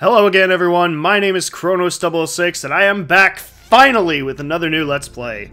Hello again, everyone. My name is Kronos006, and I am back finally with another new Let's Play.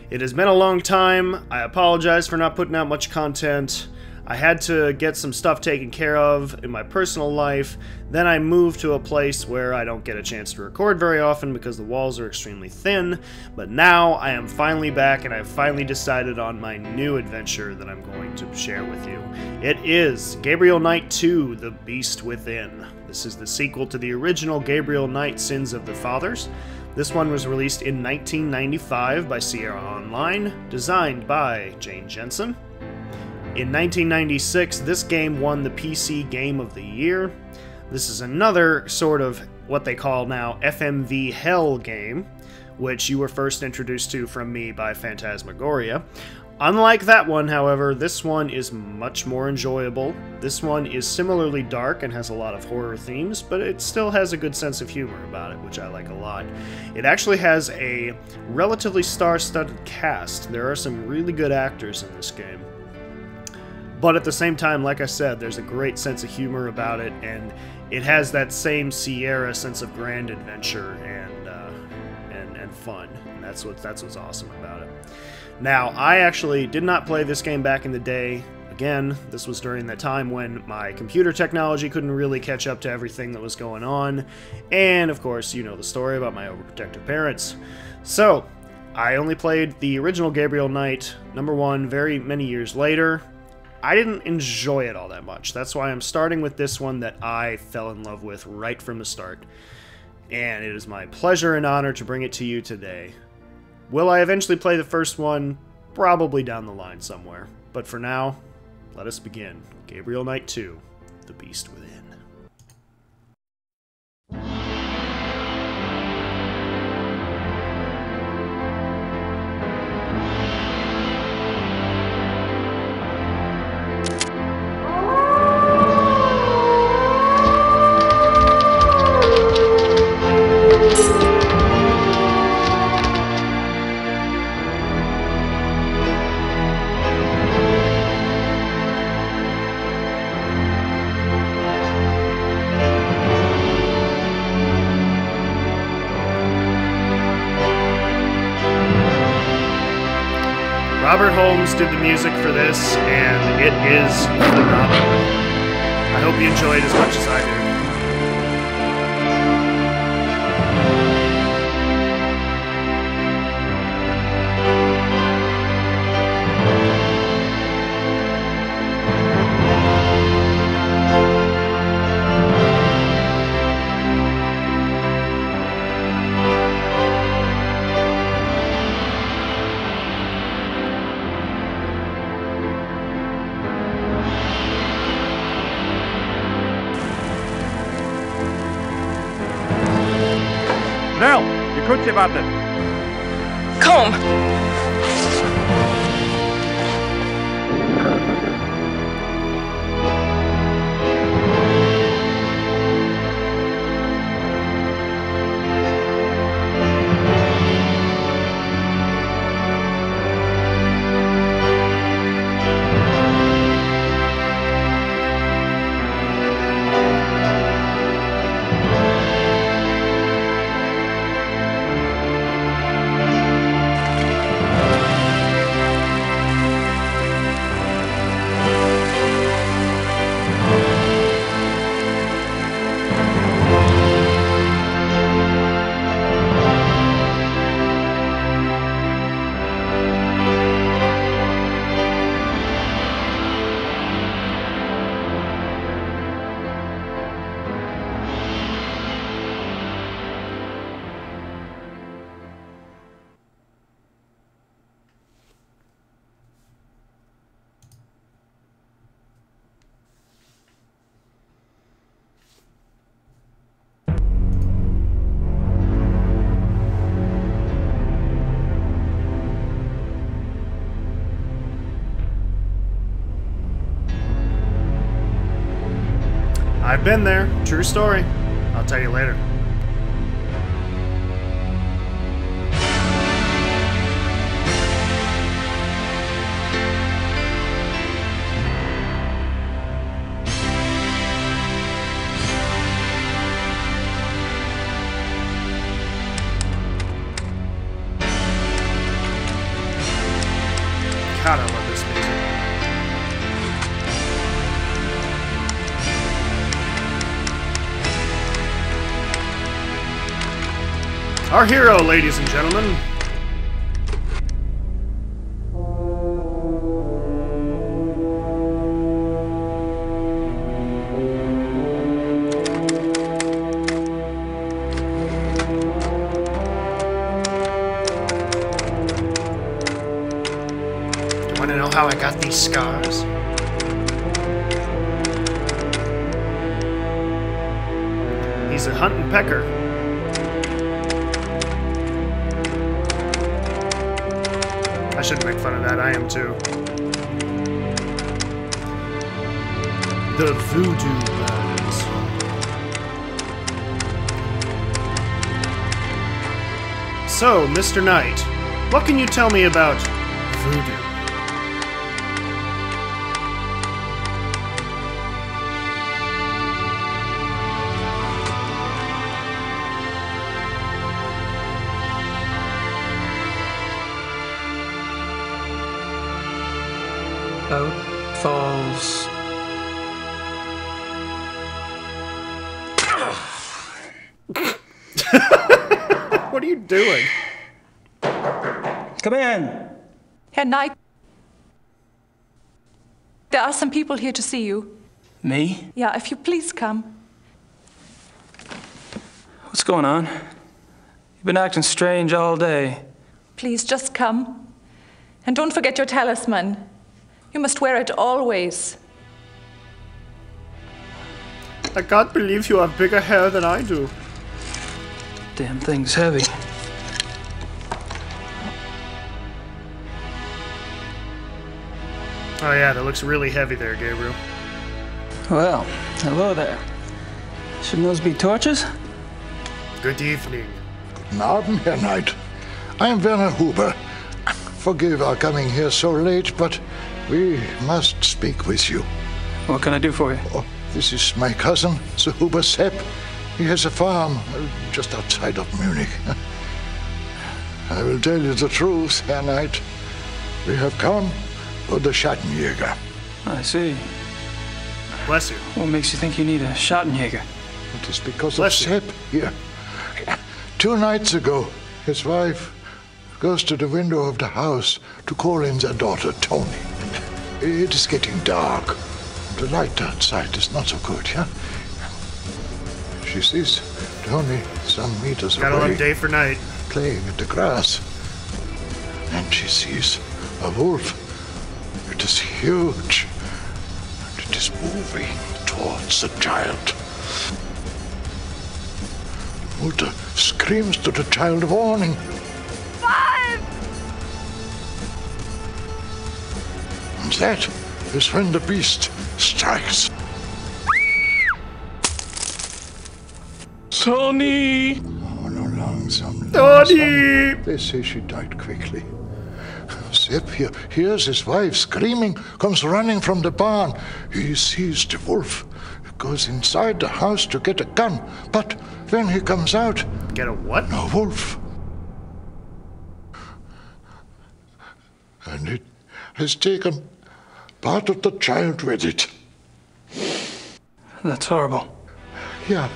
It has been a long time. I apologize for not putting out much content. I had to get some stuff taken care of in my personal life. Then I moved to a place where I don't get a chance to record very often because the walls are extremely thin. But now I am finally back, and I've finally decided on my new adventure that I'm going to share with you. It is Gabriel Knight 2: The Beast Within. This is the sequel to the original Gabriel Knight: Sins of the Fathers. This one was released in 1995 by Sierra Online, designed by Jane Jensen. In 1996, this game won the PC Game of the Year. This is another sort of what they call now FMV Hell game, which you were first introduced to from me by Phantasmagoria. Unlike that one, however, this one is much more enjoyable. This one is similarly dark and has a lot of horror themes, but it still has a good sense of humor about it, which I like a lot. It actually has a relatively star-studded cast. There are some really good actors in this game. But at the same time, like I said, there's a great sense of humor about it, and it has that same Sierra sense of grand adventure and fun. And that's what's awesome about it. Now, I actually did not play this game back in the day. Again, this was during the time when my computer technology couldn't really catch up to everything that was going on. And, of course, you know the story about my overprotective parents. So, I only played the original Gabriel Knight, #1, very many years later. I didn't enjoy it all that much. That's why I'm starting with this one that I fell in love with right from the start. And it is my pleasure and honor to bring it to you today. Will I eventually play the first one? Probably down the line somewhere. But for now, let us begin. Gabriel Knight 2: The Beast Within. Robert Holmes did the music for this, and it is phenomenal. I hope you enjoy it as much as I do. Snäll! I kutschevattnet! Kom! I've been there. True story. I'll tell you later. Our hero, ladies and gentlemen. Want to know how I got these scars? He's a hunting pecker. I shouldn't make fun of that, I am too. The Voodoo Lands. So, Mr. Knight, what can you tell me about voodoo? Out falls. What are you doing? Come in. Herr Knight. There are some people here to see you. Me? Yeah, if you please come. What's going on? You've been acting strange all day. Please, just come. And don't forget your talisman. You must wear it always. I can't believe you have bigger hair than I do. Damn thing's heavy. Oh yeah, that looks really heavy there, Gabriel. Well, hello there. Shouldn't those be torches? Good evening. Guten Abend, Herr Knight. I am Werner Huber. Forgive our coming here so late, but we must speak with you. What can I do for you? Oh, this is my cousin, Sir Huber Sepp. He has a farm just outside of Munich. I will tell you the truth, Herr Knight. We have come for the Schattenjäger. I see. Bless you. What makes you think you need a Schattenjäger? It is because Bless of you. Sepp here. 2 nights ago, his wife goes to the window of the house to call in their daughter, Tony. It is getting dark. The light outside is not so good, yeah? She sees Tony some meters Gotta away love day for night. playing in the grass. And she sees a wolf. It is huge. And it is moving towards the child. The mother screams to the child, warning. 5! And that is when the beast strikes. Tony! Oh, no, langsam. Tony! They say she died quickly. Sepp here hears his wife screaming, comes running from the barn. He sees the wolf. He goes inside the house to get a gun. But when he comes out, Get a what? no wolf. And it has taken part of the child with it. That's horrible. Yeah, it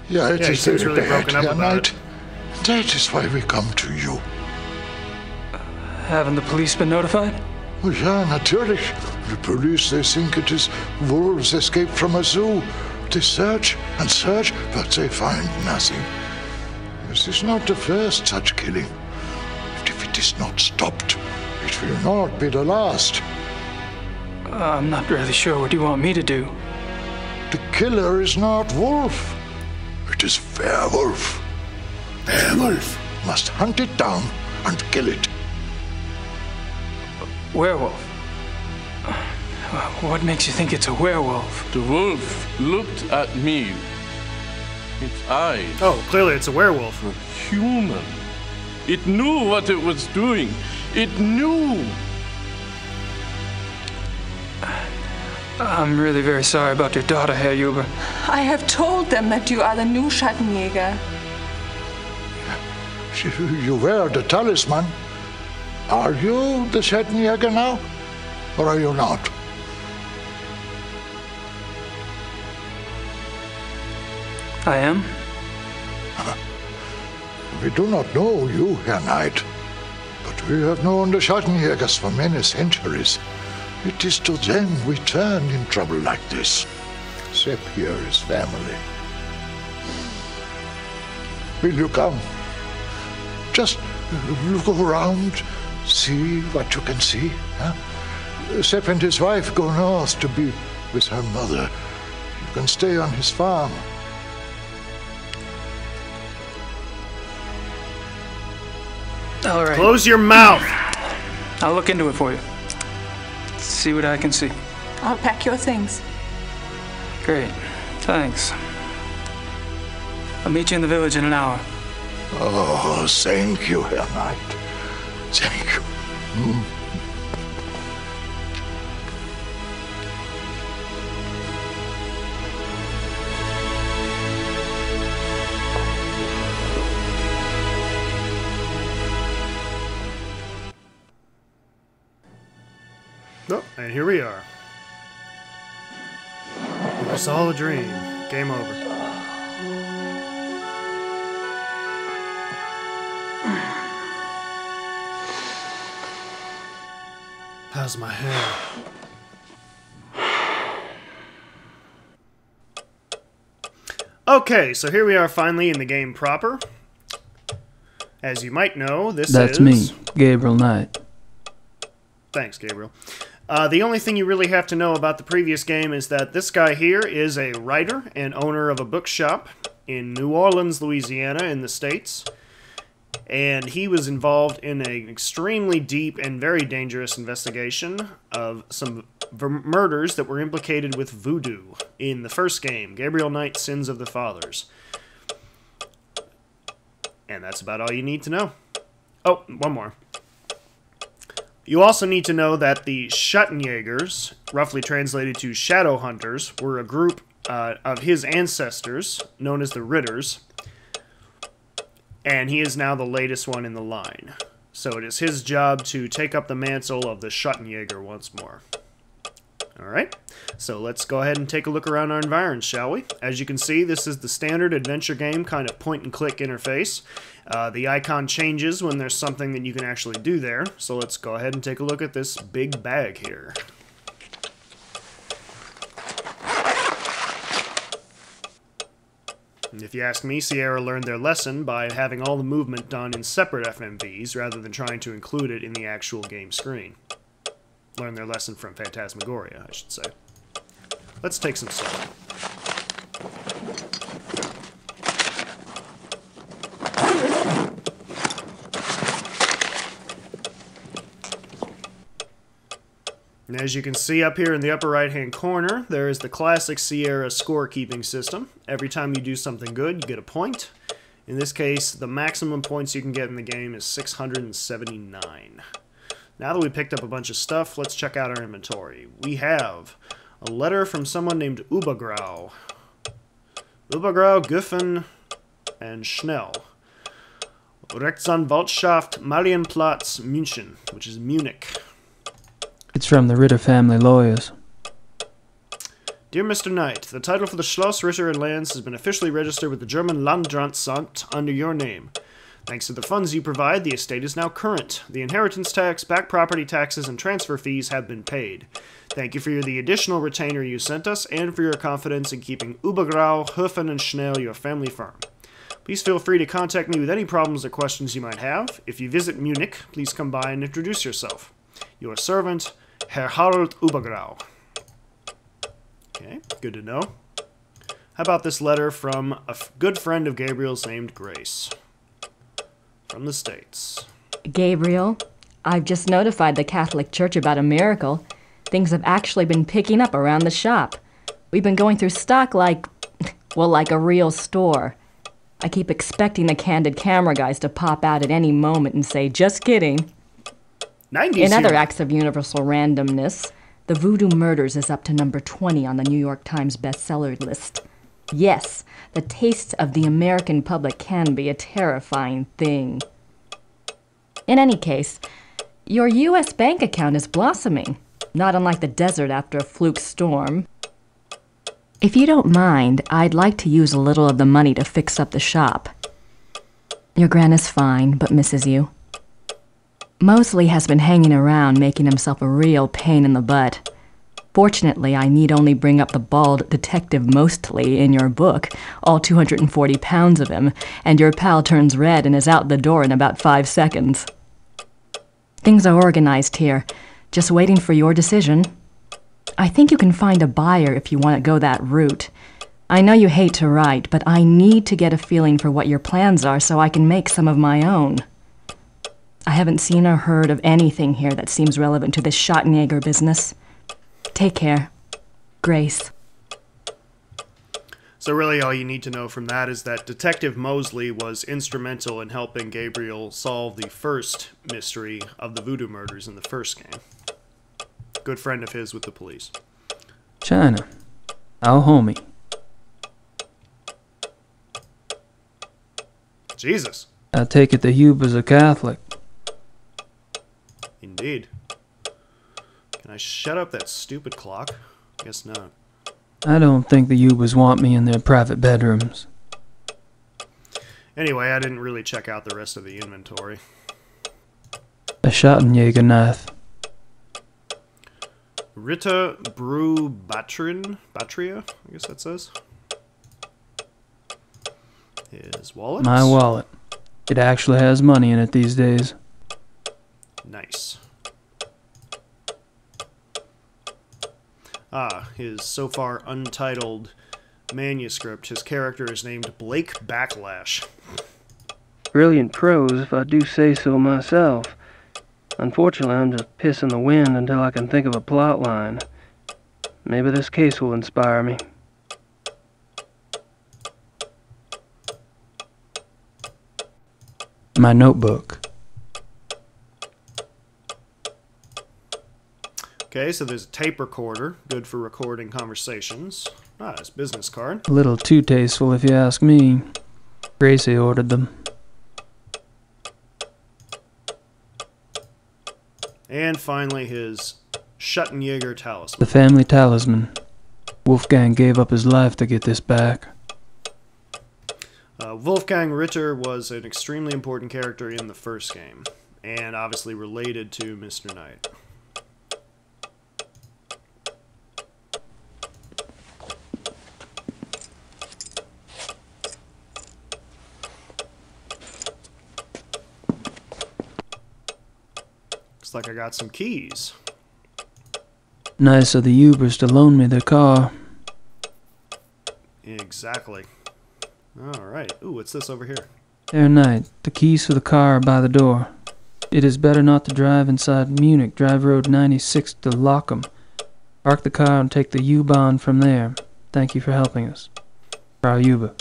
Yeah, he is seems very really bad, broken up Herr about Knight. it. That is why we come to you. Haven't the police been notified? Oh, ja, natürlich. The police, they think it is wolves escaped from a zoo. They search and search, but they find nothing. This is not the first such killing. And if it is not stopped, it will not be the last. I'm not really sure what you want me to do. The killer is not wolf. It is werewolf. Werewolf must hunt it down and kill it. Werewolf. What makes you think it's a werewolf? The wolf looked at me. Its eyes Oh, clearly it's a werewolf. were human. It knew what it was doing. It knew. I'm really very sorry about your daughter, Herr Huber. I have told them that you are the new Schattenjäger. You wear the talisman. Are you the Schattenjäger now? Or are you not? I am? We do not know you, Herr Knight, but we have known the Schattenjägers for many centuries. It is to them we turn in trouble like this. Sepp here is family. Will you come? Just look around, see what you can see. Huh? Sepp and his wife go north to be with her mother. You can stay on his farm. All right. Close your mouth! I'll look into it for you. See what I can see. I'll pack your things. Great. Thanks. I'll meet you in the village in an hour. Oh, thank you, Herr Knight. Thank you. Oh, and here we are. It was all a dream. Game over. How's my hair? Okay, so here we are finally in the game proper. As you might know, That's me, Gabriel Knight. Thanks, Gabriel. The only thing you really have to know about the previous game is that this guy here is a writer and owner of a bookshop in New Orleans, Louisiana, in the States. And he was involved in an extremely deep and very dangerous investigation of some murders that were implicated with voodoo in the first game, Gabriel Knight's Sins of the Fathers. And that's about all you need to know. Oh, one more. You also need to know that the Schattenjägers, roughly translated to Shadow Hunters, were a group of his ancestors, known as the Ritters, and he is now the latest one in the line. So it is his job to take up the mantle of the Schattenjäger once more. Alright, so let's go ahead and take a look around our environs, shall we? As you can see, this is the standard adventure game kind of point-and-click interface. The icon changes when there's something that you can actually do there, so let's go ahead and take a look at this big bag here. And if you ask me, Sierra learned their lesson by having all the movement done in separate FMVs rather than trying to include it in the actual game screen. Learned their lesson from Phantasmagoria, I should say. Let's take some stuff. And as you can see up here in the upper right-hand corner, there is the classic Sierra scorekeeping system. Every time you do something good, you get a point. In this case, the maximum points you can get in the game is 679. Now that we picked up a bunch of stuff, let's check out our inventory. We have a letter from someone named Übergrau. Übergrau, Güffen, and Schnell. Rechtsanwaltschaft Marienplatz, München, which is Munich. It's from the Ritter family lawyers. Dear Mr. Knight, the title for the Schloss Ritter and lands has been officially registered with the German Landratsamt under your name. Thanks to the funds you provide, the estate is now current. The inheritance tax, back property taxes, and transfer fees have been paid. Thank you for the additional retainer you sent us, and for your confidence in keeping Übergrau, Höfen, and Schnell your family firm. Please feel free to contact me with any problems or questions you might have. If you visit Munich, please come by and introduce yourself. Your servant, Herr Harald Übergrau. Okay, good to know. How about this letter from a good friend of Gabriel's named Grace? From the States. Gabriel, I've just notified the Catholic Church about a miracle. Things have actually been picking up around the shop. We've been going through stock like a real store. I keep expecting the candid camera guys to pop out at any moment and say, just kidding. 90s In other here. acts of universal randomness, the Voodoo Murders is up to number 20 on the New York Times bestseller list. Yes, the taste of the American public can be a terrifying thing. In any case, your U.S. bank account is blossoming, not unlike the desert after a fluke storm. If you don't mind, I'd like to use a little of the money to fix up the shop. Your gran is fine, but misses you. Mosley has been hanging around, making himself a real pain in the butt. Fortunately, I need only bring up the bald Detective Mostly in your book, all 240 pounds of him, and your pal turns red and is out the door in about 5 seconds. Things are organized here, just waiting for your decision. I think you can find a buyer if you want to go that route. I know you hate to write, but I need to get a feeling for what your plans are so I can make some of my own. I haven't seen or heard of anything here that seems relevant to this Schottenjäger business. Take care. Grace. So really all you need to know from that is that Detective Mosley was instrumental in helping Gabriel solve the first mystery of the voodoo murders in the first game. Good friend of his with the police. China. Our homie. Jesus. I take it the Huber's a Catholic. Indeed. Can I shut up that stupid clock? Guess not. I don't think the Hubers want me in their private bedrooms. Anyway, I didn't really check out the rest of the inventory. A Schottenjäger knife. Ritter Brew Batteria, I guess that says. His wallet. My wallet. It actually has money in it these days. Nice. Ah, his so far untitled manuscript. His character is named Blake Backlash. Brilliant prose, if I do say so myself. Unfortunately, I'm just pissing the wind until I can think of a plot line. Maybe this case will inspire me. My notebook. Okay, so there's a tape recorder, good for recording conversations. Ah, his business card. A little too tasteful if you ask me. Gracie ordered them. And finally, his Schottenjäger talisman. The family talisman. Wolfgang gave up his life to get this back. Wolfgang Ritter was an extremely important character in the first game, and obviously related to Mr. Knight. Looks like I got some keys. Nice of the Ubers to loan me their car. Exactly. Alright. Ooh, what's this over here? Herr Knight, the keys for the car are by the door. It is better not to drive inside Munich. Drive Road 96 to Lockham. Park the car and take the U-Bahn from there. Thank you for helping us. Frau Uber.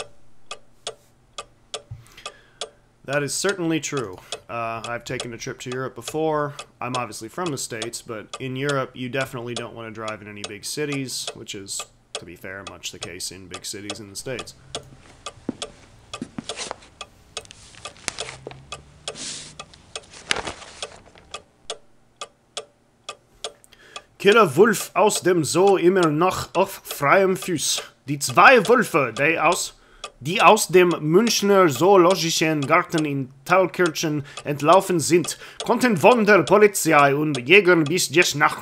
That is certainly true. I've taken a trip to Europe before. I'm obviously from the States, but in Europe you definitely don't want to drive in any big cities, which is, to be fair, much the case in big cities in the States. Killer Wolf aus dem Zoo immer noch auf freiem Fuß. Die zwei Wölfe, die aus dem Münchner Zoologischen Garten in Thalkirchen entlaufen sind, konnten von der Polizei und Jägern bis jetzt nach...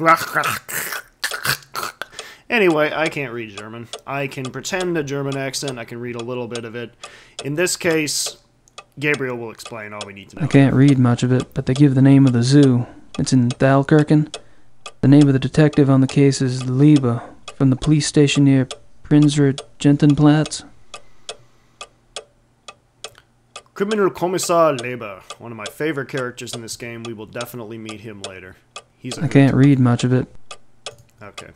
Anyway, I can't read German. I can pretend a German accent, I can read a little bit of it. In this case, Gabriel will explain all we need to know. I can't read much of it, but they give the name of the zoo. It's in Thalkirchen. The name of the detective on the case is Liebe, from the police station near Prinzrer Gentenplatz. Criminal Kommissar Leber, one of my favorite characters in this game. We will definitely meet him later. I can't read much of it. Okay.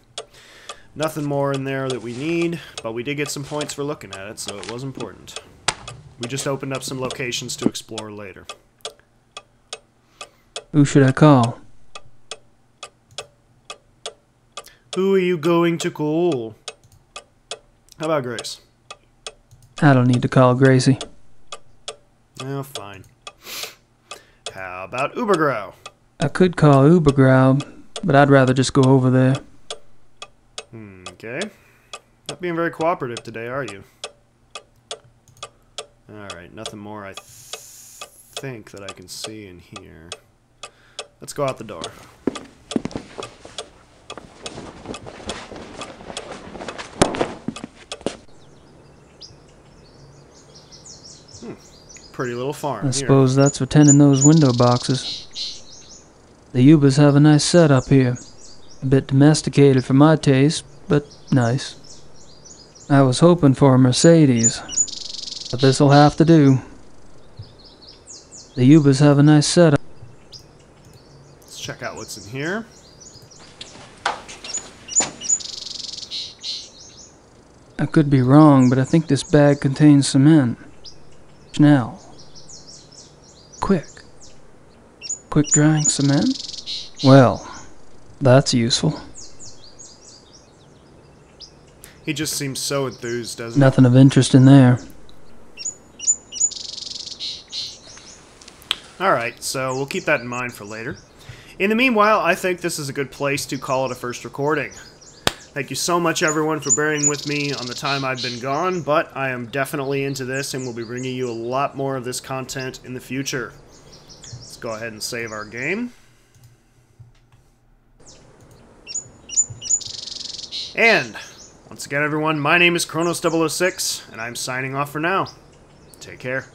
Nothing more in there that we need, but we did get some points for looking at it, so it was important. We just opened up some locations to explore later. Who should I call? Who are you going to call? How about Grace? I don't need to call Gracie. Oh, fine. How about Ubergrau? I could call Ubergrau, but I'd rather just go over there. Okay. Not being very cooperative today, are you? Alright, nothing more, I think that I can see in here. Let's go out the door. Pretty little farm. I suppose that's for tending those window boxes. The Yubas have a nice setup here. A bit domesticated for my taste, but nice. I was hoping for a Mercedes, but this'll have to do. The Yubas have a nice setup. Let's check out what's in here. I could be wrong, but I think this bag contains cement. Now. Quick. Quick drying cement? Well, that's useful. He just seems so enthused, doesn't he? Nothing of interest in there. Alright, so we'll keep that in mind for later. In the meanwhile, I think this is a good place to call it a first recording. Thank you so much, everyone, for bearing with me on the time I've been gone, but I am definitely into this and will be bringing you a lot more of this content in the future. Let's go ahead and save our game. And, once again, everyone, my name is Kronos006, and I'm signing off for now. Take care.